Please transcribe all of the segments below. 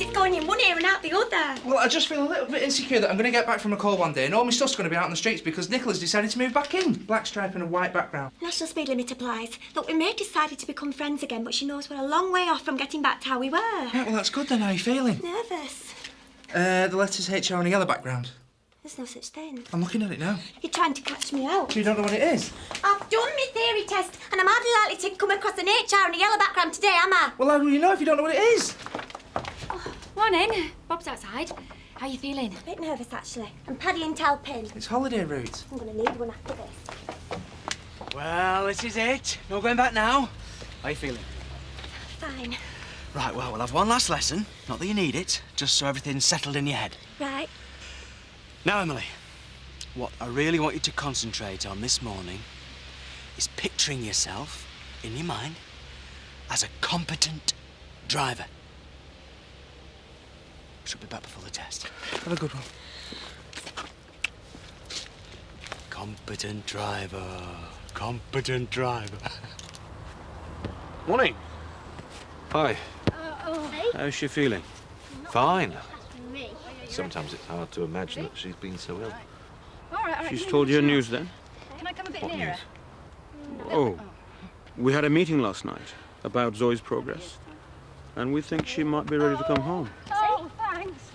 is it's going in one ear and out the other. Well, I just feel a little bit insecure that I'm going to get back from a call one day and all my stuff's going to be out on the streets because Nicola's decided to move back in. Black stripe and a white background. National speed limit applies. Look, we may have decided to become friends again, but she knows we're a long way off from getting back to how we were. Right, well, that's good then. How are you feeling? Nervous. The letters HR on a yellow background. There's no such thing. I'm looking at it now. You're trying to catch me out. You don't know what it is? I've done my theory test and I'm hardly likely to come across an HR on a yellow background today, am I? Well, how will you know if you don't know what it is? Oh, morning. Bob's outside. How are you feeling? A bit nervous, actually. I'm paddling tailpin. It's holiday route. I'm going to need one after this. Well, this is it. No going back now. How are you feeling? Fine. Right, well, we'll have one last lesson. Not that you need it, just so everything's settled in your head. Right. Now, Emily, what I really want you to concentrate on this morning is picturing yourself, in your mind, as a competent driver. Should be back before the test. Have a good one. Competent driver. Competent driver. Morning. Hi. Hey. How's she feeling? Fine. Sometimes it's hard to imagine that she's been so ill. All right. She's told you news then? Can I come a bit What nearer? news? Oh, we had a meeting last night about Zoe's progress. And we think she might be ready to come home. Oh, thanks.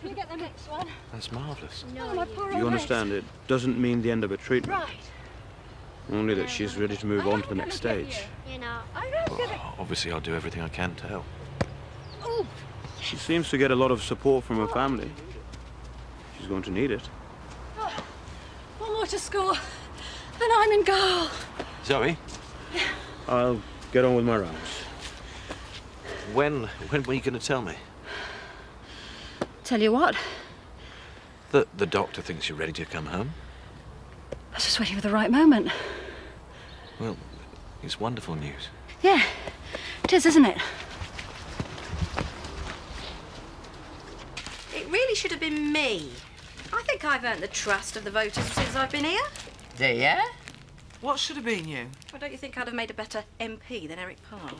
Can you get the next one? That's marvellous. Oh, my poor You old understand, it doesn't mean the end of her treatment. Right. Only that she's ready to move on to the next stage. You know, I'm gonna... Obviously, I'll do everything I can to help. Oh, She seems to get a lot of support from her family. She's going to need it. one more to score, and I'm in goal. Zoe, I'll get on with my rounds. when were you going to tell me? Tell you what, That the doctor thinks you're ready to come home? I was just waiting for the right moment. Well, it's wonderful news. Yeah, it is, isn't it? It really should have been me. I think I've earned the trust of the voters since I've been here. Do you? What should have been you? Well, don't you think I'd have made a better MP than Eric Pollard?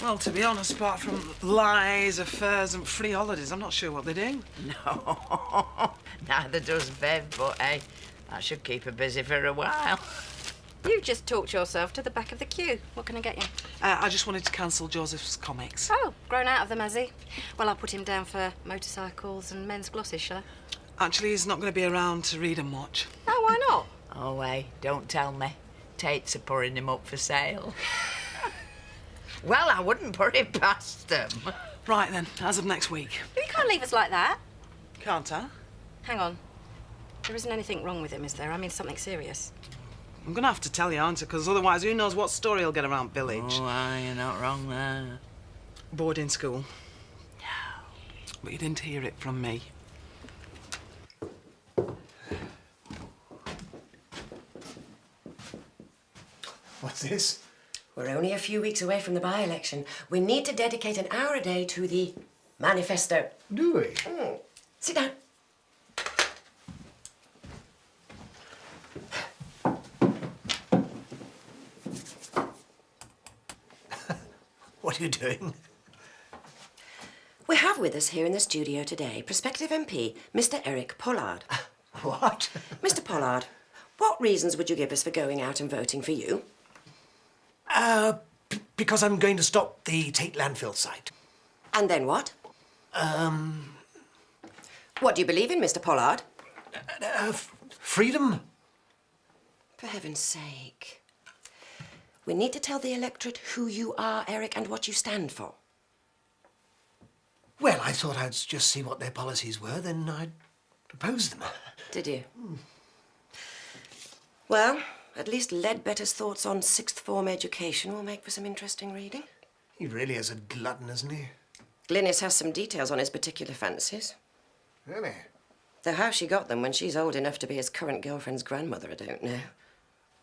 Well, to be honest, apart from lies, affairs and free holidays, I'm not sure what they do. No, neither does Bev, but hey, that should keep her busy for a while. You just talked yourself to the back of the queue. What can I get you? I just wanted to cancel Joseph's comics. Oh, grown out of them, has he? Well, I'll put him down for motorcycles and men's glosses, shall I? Actually, he's not going to be around to read and watch. Oh, why not? Oh, hey, don't tell me. Tates are pouring him up for sale. Well, I wouldn't put it past them. Right then, as of next week. You can't leave us like that. Can't I? Hang on. There isn't anything wrong with him, is there? I mean, something serious. I'm going to have to tell you, aren't I? Because otherwise, who knows what story he'll get around village. Oh, aye, you're not wrong there. Boarding school. No. But you didn't hear it from me. What's this? We're only a few weeks away from the by-election. We need to dedicate an hour a day to the manifesto. Do we? Sit down. What are you doing? We have with us here in the studio today prospective MP, Mr. Eric Pollard. What? Mr. Pollard, what reasons would you give us for going out and voting for you? Because I'm going to stop the Tate landfill site. And then what? What do you believe in, Mr. Pollard? Freedom? For heaven's sake. We need to tell the electorate who you are, Eric, and what you stand for. Well, I thought I'd just see what their policies were, then I'd propose them. Did you? Well, at least Ledbetter's thoughts on sixth form education will make for some interesting reading. He really is a glutton, isn't he? Glynis has some details on his particular fancies. Really? Though how she got them when she's old enough to be his current girlfriend's grandmother, I don't know.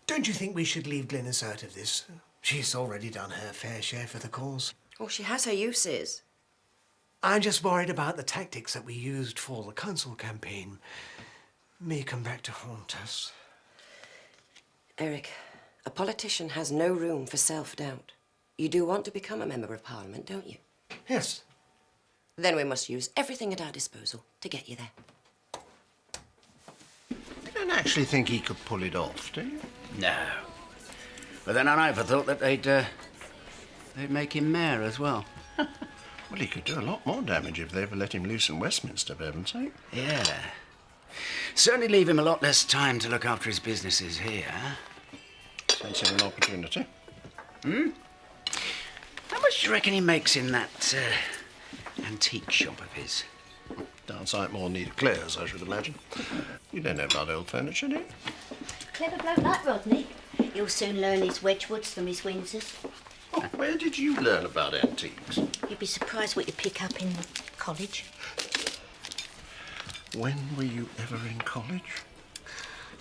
Don't you think we should leave Glynis out of this? She's already done her fair share for the cause. Oh, she has her uses. I'm just worried about the tactics that we used for the council campaign. May come back to haunt us. Eric, a politician has no room for self-doubt. You do want to become a member of Parliament, don't you? Yes. Then we must use everything at our disposal to get you there. You don't actually think he could pull it off, do you? No. But then I never thought that they'd make him mayor as well. Well, he could do a lot more damage if they ever let him loose in Westminster, for heaven's sake. Yeah. Certainly leave him a lot less time to look after his businesses here. Sensing an opportunity. Hmm? How much do you reckon he makes in that antique shop of his? Downsight more need clears, I should imagine. You don't know about old furniture, do you? Clever bloke that, Rodney. He'll soon learn his Wedgwoods from his Windsors. Oh, where did you learn about antiques? You'd be surprised what you pick up in college. When were you ever in college?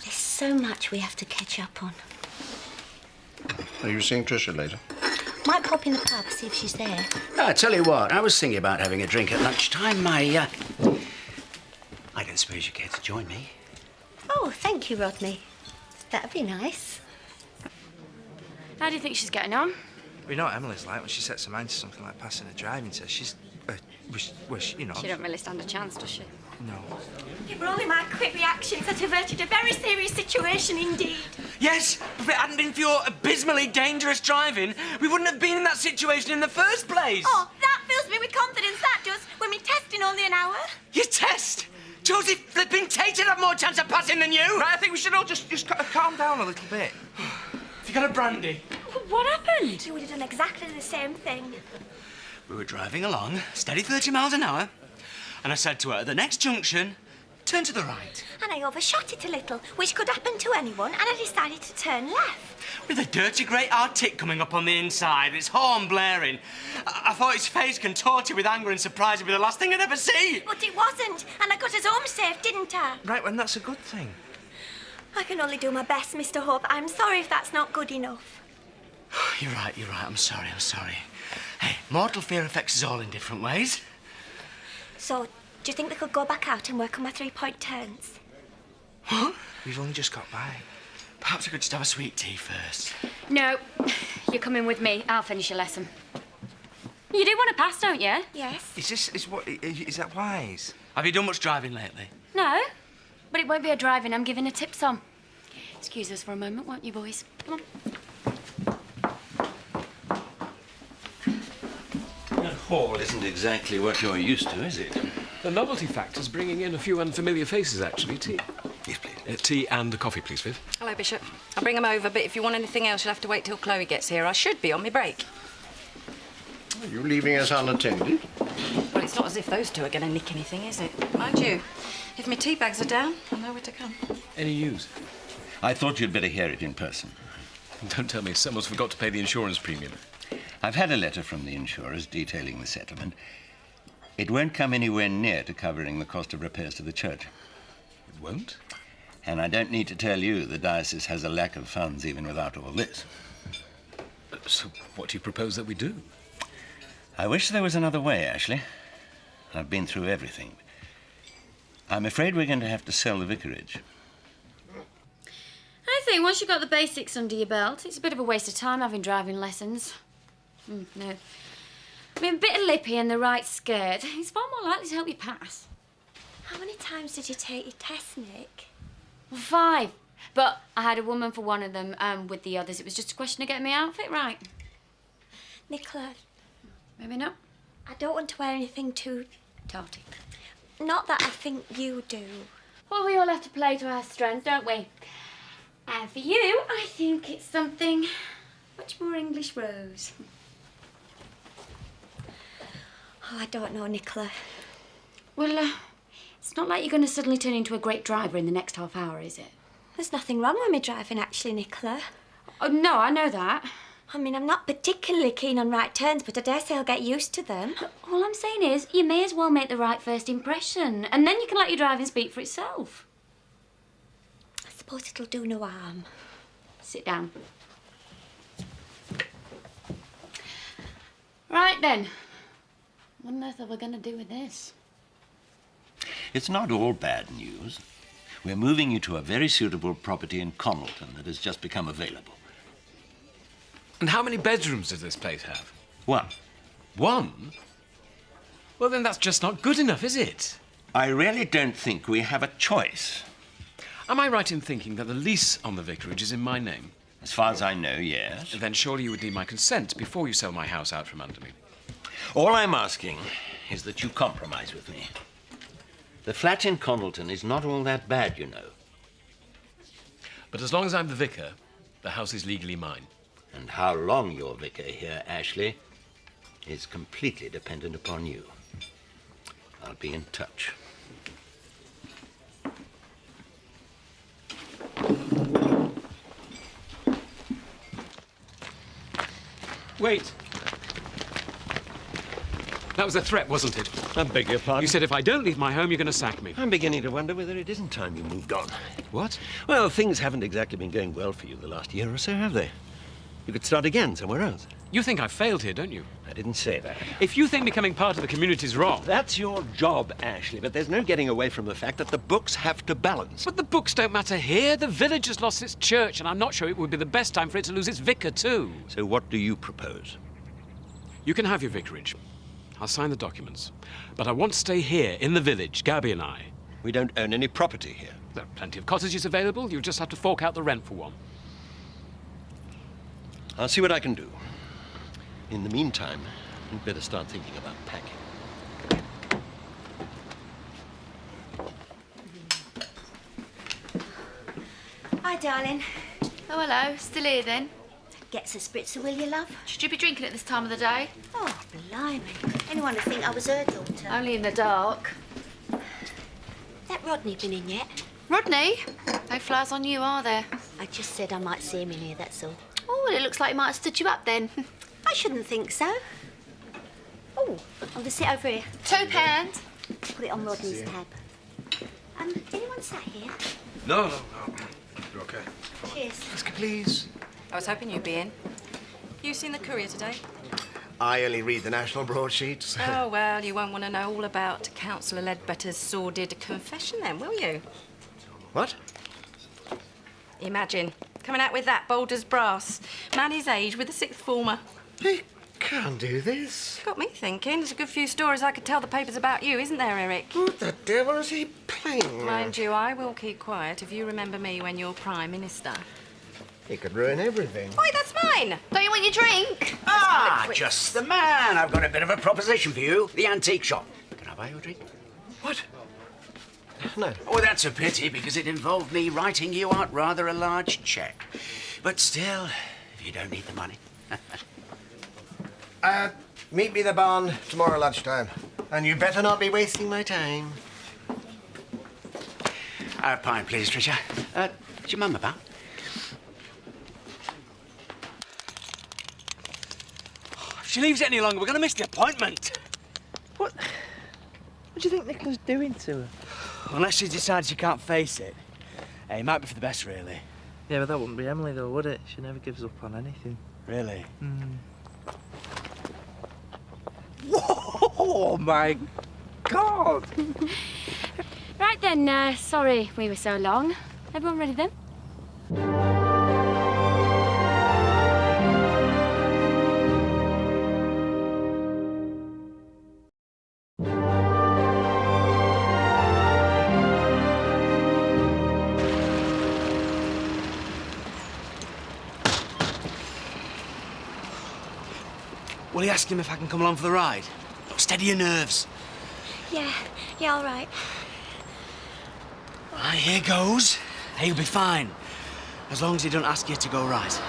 There's so much we have to catch up on. Are you seeing Tricia later? Might pop in the pub, see if she's there. Oh, I tell you what, I was thinking about having a drink at lunchtime. I don't suppose you care to join me? Oh, thank you, Rodney. That'd be nice. How do you think she's getting on? We know what Emily's like when she sets her mind to something like passing a driving test. She's, you know... She don't really stand a chance, does she? No. It were only my quick reactions that averted a very serious situation indeed. Yes, if it hadn't been for your abysmally dangerous driving, we wouldn't have been in that situation in the first place. Oh, that fills me with confidence, that does, when we test in only an hour. Your test? Josie flipping Tate'd have more chance of passing than you. Right, I think we should all just calm down a little bit. Have you got a brandy? What happened? You would have done exactly the same thing. We were driving along, steady 30 miles an hour, and I said to her, at the next junction, turn to the right. And I overshot it a little, which could happen to anyone, and I decided to turn left. With a dirty grey Arctic coming up on the inside, its horn blaring. I thought his face contorted with anger and surprise would be the last thing I'd ever see. But it wasn't, and I got us home safe, didn't I? Right, well, that's a good thing. I can only do my best, Mr. Hope. I'm sorry if that's not good enough. You're right. I'm sorry. Hey, mortal fear affects us all in different ways. So, do you think we could go back out and work on my three-point turns? What? We've only just got by. Perhaps I could just have a sweet tea first. No, you're coming with me. I'll finish your lesson. You do want to pass, don't you? Yes. Is that wise? Have you done much driving lately? No, but it won't be a driving. I'm giving a tips on. Excuse us for a moment, won't you, boys? Come on. That hall isn't exactly what you're used to, is it? The novelty factor's bringing in a few unfamiliar faces, actually. Tea? Yes, please. Tea and a coffee, please, Viv. Hello, Bishop. I'll bring them over, but if you want anything else, you'll have to wait till Chloe gets here. I should be on my break. Are you leaving us unattended? Well, it's not as if those two are going to nick anything, is it? Mind you, if my tea bags are down, I'll know where to come. Any news? I thought you'd better hear it in person. Don't tell me someone's forgot to pay the insurance premium. I've had a letter from the insurers detailing the settlement. It won't come anywhere near to covering the cost of repairs to the church. It won't? And I don't need to tell you the diocese has a lack of funds even without all this. So what do you propose that we do? I wish there was another way, Ashley. I've been through everything. I'm afraid we're going to have to sell the vicarage. I think once you've got the basics under your belt, it's a bit of a waste of time having driving lessons. No. I mean, a bit of lippy and the right skirt, it's far more likely to help you pass. How many times did you take your test, Nick? Well, 5. But I had a woman for one of them, with the others. It was just a question of getting my outfit right. Nicola. Maybe not. I don't want to wear anything too... Tarty. Not that I think you do. Well, we all have to play to our strengths, don't we? And for you, I think it's something much more English rose. Oh, I don't know, Nicola. Well, it's not like you're going to suddenly turn into a great driver in the next half hour, is it? There's nothing wrong with me driving, actually, Nicola. Oh, no, I know that. I mean, I'm not particularly keen on right turns, but I dare say I'll get used to them. All I'm saying is, you may as well make the right first impression, and then you can let your driving speak for itself. I suppose it'll do no harm. Sit down. Right then. What on earth are we going to do with this? It's not all bad news. We're moving you to a very suitable property in Connelton that has just become available. And how many bedrooms does this place have? 1. 1? Well, then that's just not good enough, is it? I really don't think we have a choice. Am I right in thinking that the lease on the vicarage is in my name? As far as I know, yes. Then surely you would need my consent before you sell my house out from under me. All I'm asking is that you compromise with me. The flat in Congleton is not all that bad, you know. But as long as I'm the vicar, the house is legally mine. And how long you're vicar here, Ashley, is completely dependent upon you. I'll be in touch. Wait. That was a threat, wasn't it? I beg your pardon? You said if I don't leave my home, you're going to sack me. I'm beginning to wonder whether it isn't time you moved on. What? Well, things haven't exactly been going well for you the last year or so, have they? You could start again somewhere else. You think I've failed here, don't you? I didn't say that. If you think becoming part of the community's wrong... That's your job, Ashley, but there's no getting away from the fact that the books have to balance. But the books don't matter here. The village has lost its church, and I'm not sure it would be the best time for it to lose its vicar, too. So what do you propose? You can have your vicarage. I'll sign the documents. But I want to stay here, in the village, Gabby and I. We don't own any property here. There are plenty of cottages available. You just have to fork out the rent for one. I'll see what I can do. In the meantime, you'd better start thinking about packing. Hi, darling. Oh, hello. Still here, then? Gets a spritzer, will you, love? Should you be drinking at this time of the day? Oh, blimey. Anyone would think I was her daughter. Only in the dark. That Rodney been in yet? Rodney? No flies on you, are there? I just said I might see him in here, that's all. Oh, well, it looks like he might have stood you up then. I shouldn't think so. Oh, I'm going to sit over here. £2. Put it on Rodney's tab. Anyone sat here? No. You're okay. Cheers. Whiskey, please. I was hoping you'd be in. You seen the Courier today? I only read the national broadsheets. Oh, well, you won't want to know all about Councillor Ledbetter's sordid confession then, will you? What? Imagine, coming out with that bold as brass. Man his age with a sixth former. He can't do this. Got me thinking. There's a good few stories I could tell the papers about you, isn't there, Eric? What the devil is he playing? Mind you, I will keep quiet if you remember me when you're Prime Minister. He could ruin everything. Oi, that's mine! Don't you want your drink? Ah, just the man. I've got a bit of a proposition for you. The antique shop. Can I buy you a drink? What? No. Oh, that's a pity, because it involved me writing you out rather a large cheque. But still, if you don't need the money. Meet me at the barn tomorrow lunchtime. And you better not be wasting my time. A pint, please, Tricia. Is your mum about? If she leaves it any longer, we're going to miss the appointment. What do you think Nicola's doing to her? Unless she decides she can't face it. Hey, it might be for the best, really. Yeah, but that wouldn't be Emily, though, would it? She never gives up on anything. Really? Oh, my God! Right then, sorry we were so long. Everyone ready then? Will you ask him if I can come along for the ride? Look, steady your nerves. Yeah, all right. Right, here goes. Hey, you'll be fine. As long as he don't ask you to go right.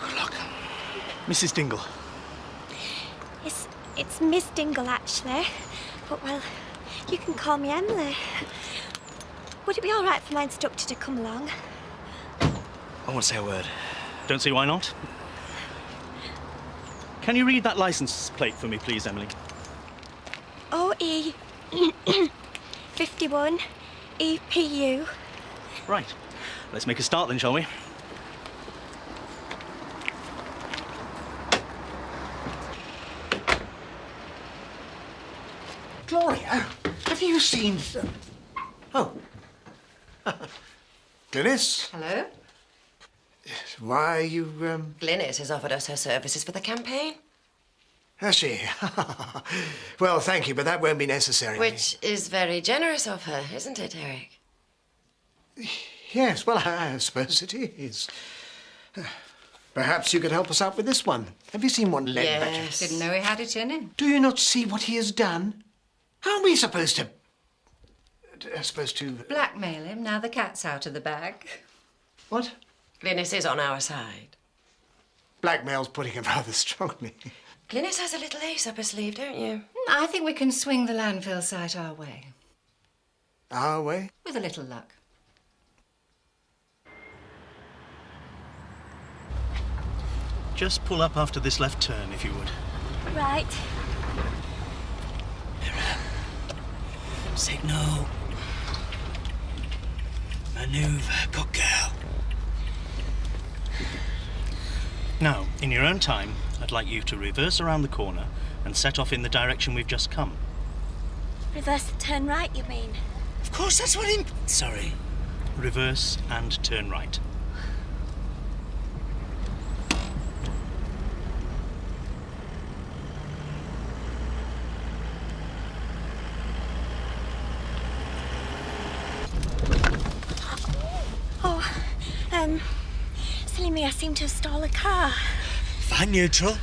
Good luck. Mrs. Dingle. It's Miss Dingle, actually. But, well, you can call me Emily. Would it be all right for my instructor to come along? I won't say a word. Don't see why not. Can you read that license plate for me, please, Emily? OE 51 EPU. Right. Let's make a start then, shall we? Gloria, have you seen... Oh. Glynis? Hello? Why are you, Glynis has offered us her services for the campaign. Has she? Well, thank you, but that won't be necessary. Which is very generous of her, isn't it, Eric? Yes, well, I suppose it is. Perhaps you could help us out with this one. Have you seen one leg badger? Yes. Didn't know he had it in him. Do you not see what he has done? How are we supposed to... Blackmail him now the cat's out of the bag. What? Glynis is on our side. Blackmail's putting it rather strongly. Glynis has a little ace up her sleeve, don't you? I think we can swing the landfill site our way. Our way? With a little luck. Just pull up after this left turn, if you would. Right. Signal. Manoeuvre, good girl. Now, in your own time, I'd like you to reverse around the corner and set off in the direction we've just come. Reverse the turn right, you mean? Of course, that's what he... Sorry. Reverse and turn right. Silly me, I seem to have stalled a car. Find neutral.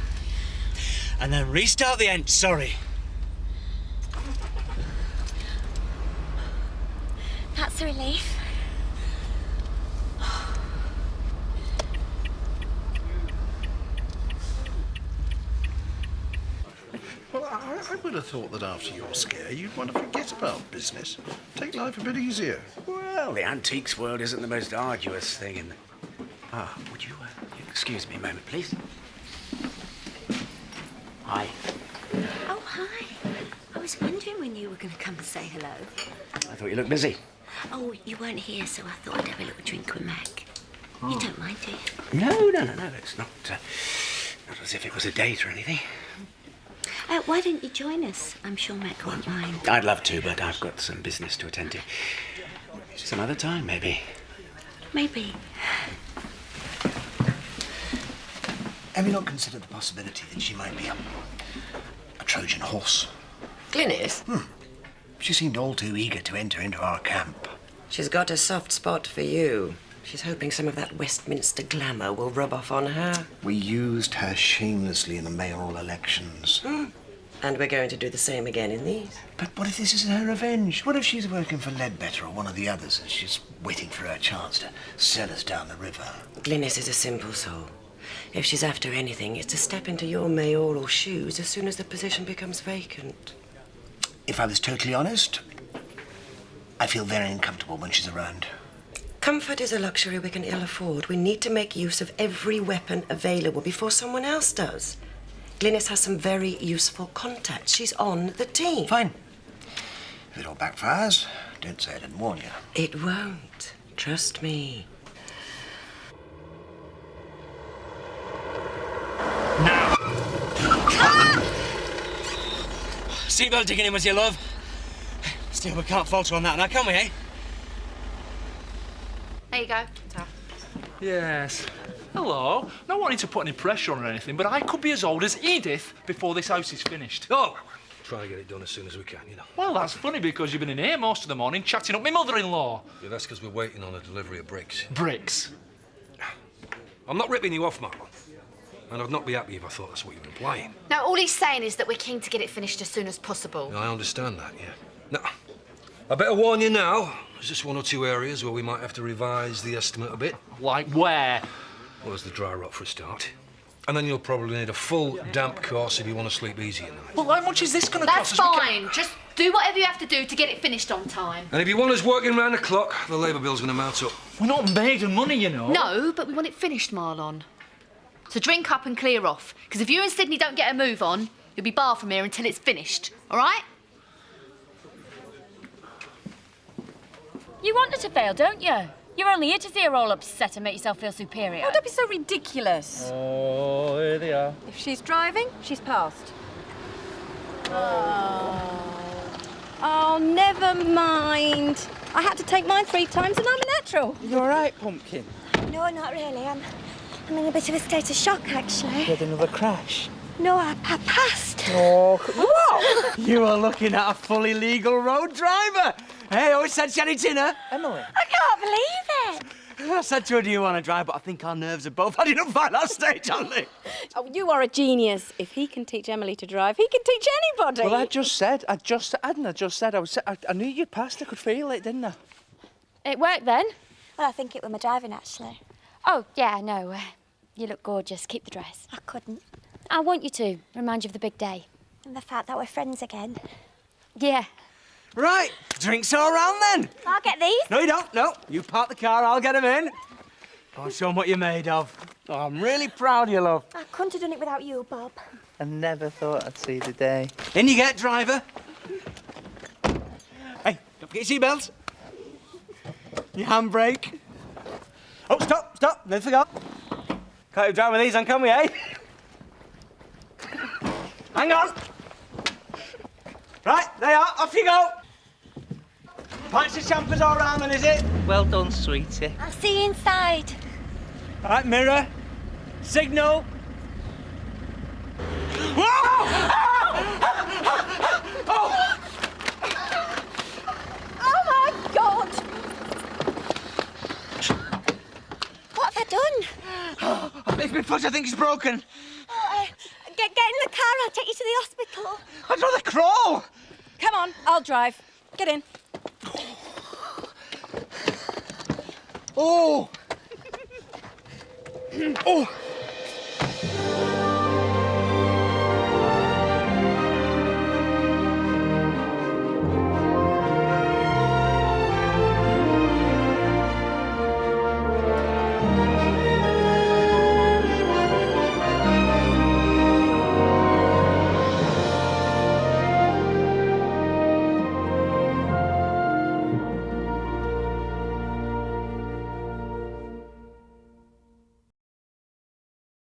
And then restart the engine. Sorry. That's a relief. Well, I would have thought that after your scare, you'd want to forget about business. Take life a bit easier. Well, the antiques world isn't the most arduous thing in the... Ah, would you excuse me a moment, please? Hi. Oh, hi. I was wondering when you were going to come and say hello. I thought you looked busy. Oh, you weren't here, so I thought I'd have a little drink with Mac. You don't mind, do you? No. It's not as if it was a date or anything. Why don't you join us? I'm sure Mac won't mind. I'd love to, but I've got some business to attend to. Some other time, maybe. Maybe. Have you not considered the possibility that she might be a Trojan horse? Glynis? She seemed all too eager to enter into our camp. She's got a soft spot for you. She's hoping some of that Westminster glamour will rub off on her. We used her shamelessly in the mayoral elections. And we're going to do the same again in these. But what if this is her revenge? What if she's working for Ledbetter or one of the others and she's waiting for her chance to sell us down the river? Glynis is a simple soul. If she's after anything, it's to step into your mayoral shoes as soon as the position becomes vacant. If I was totally honest, I feel very uncomfortable when she's around. Comfort is a luxury we can ill afford. We need to make use of every weapon available before someone else does. Glynis has some very useful contacts. She's on the team. Fine. If it all backfires, don't say I didn't warn you. It won't. Trust me. Now! Seatbelt digging in with your love. Still, we can't falter on that now, can we, eh? There you go. Yes. Hello. Not wanting to put any pressure on or anything, but I could be as old as Edith before this house is finished. Oh, try to get it done as soon as we can, you know. Well, that's funny because you've been in here most of the morning chatting up my mother-in-law. Yeah, that's because we're waiting on a delivery of bricks. Bricks? I'm not ripping you off, Marlon. And I'd not be happy if I thought that's what you were implying. Now, all he's saying is that we're keen to get it finished as soon as possible. Yeah, I understand that, yeah. Now, I better warn you now, there's just one or two areas where we might have to revise the estimate a bit. Like where? Well, there's the dry rot for a start. And then you'll probably need a full damp course if you want to sleep easy at night. Well, how much is this going to cost us? That's fine. Just do whatever you have to do to get it finished on time. And if you want us working round the clock, the labour bill's going to mount up. We're not made of money, you know. No, but we want it finished, Marlon. So drink up and clear off. Because if you and Sydney don't get a move on, you'll be barred from here until it's finished. All right? You want her to fail, don't you? You're only here to see her all upset and make yourself feel superior. Oh, don't be so ridiculous. Oh, here they are. If she's driving, she's passed. Oh, never mind. I had to take mine 3 times and I'm a natural. You all right, Pumpkin? No, not really. I'm in a bit of a state of shock, actually. You had another crash? No, I passed. Oh, what? You are looking at a fully legal road driver. Hey, I always said she had it in her. Emily. I can't believe it. I said to her, do you want to drive? But I think our nerves have both had enough by that stage, haven't they? Oh, you are a genius. If he can teach Emily to drive, he can teach anybody. Well, I just said, I knew you passed. I could feel it, didn't I? It worked then? Well, I think it was my driving, actually. Oh, yeah, no. You look gorgeous. Keep the dress. I couldn't. I want you to. Remind you of the big day. And the fact that we're friends again. Yeah. Right, drinks all round then. I'll get these. No, you don't. No, you park the car, I'll get them in. Go on, show them what you're made of. Oh, I'm really proud of you, love. I couldn't have done it without you, Bob. I never thought I'd see the day. In you get, driver. Hey, don't forget your seatbelts. Your handbrake. Oh, stop, never forgot. Can't even drive with these on, can we, eh? Hang on. Right, they are, off you go. Pints of champers all round then, is it? Well done, sweetie. I'll see you inside. All right, mirror. Signal. Whoa! Oh! Oh, my God! What have I done? It's my foot, I think it's broken. Oh, get in the car, I'll take you to the hospital. I'd rather crawl. Come on, I'll drive. Get in. Oh! Oh!